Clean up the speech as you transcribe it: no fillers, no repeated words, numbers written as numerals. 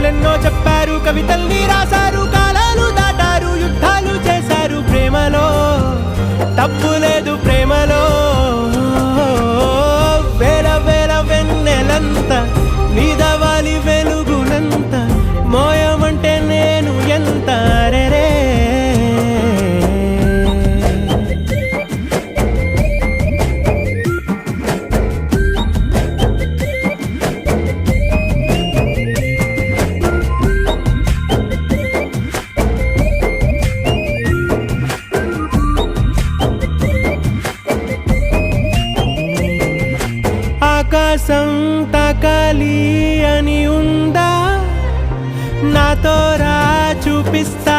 కథలెన్నో చెప్పారు, కవితల్ని రాశారు, కాలాలు దాటారు, యుద్ధాలు చేశారు. ప్రేమలో తప్పు లేదు, ప్రేమలో వేల వేల వెన్నెలంత నీదవాలి వెలుగునంత మోయమంటే నేను ఎంత రే. ఆకాశం తాకాలి అని ఉందా, నాతో రా చూపిస్తా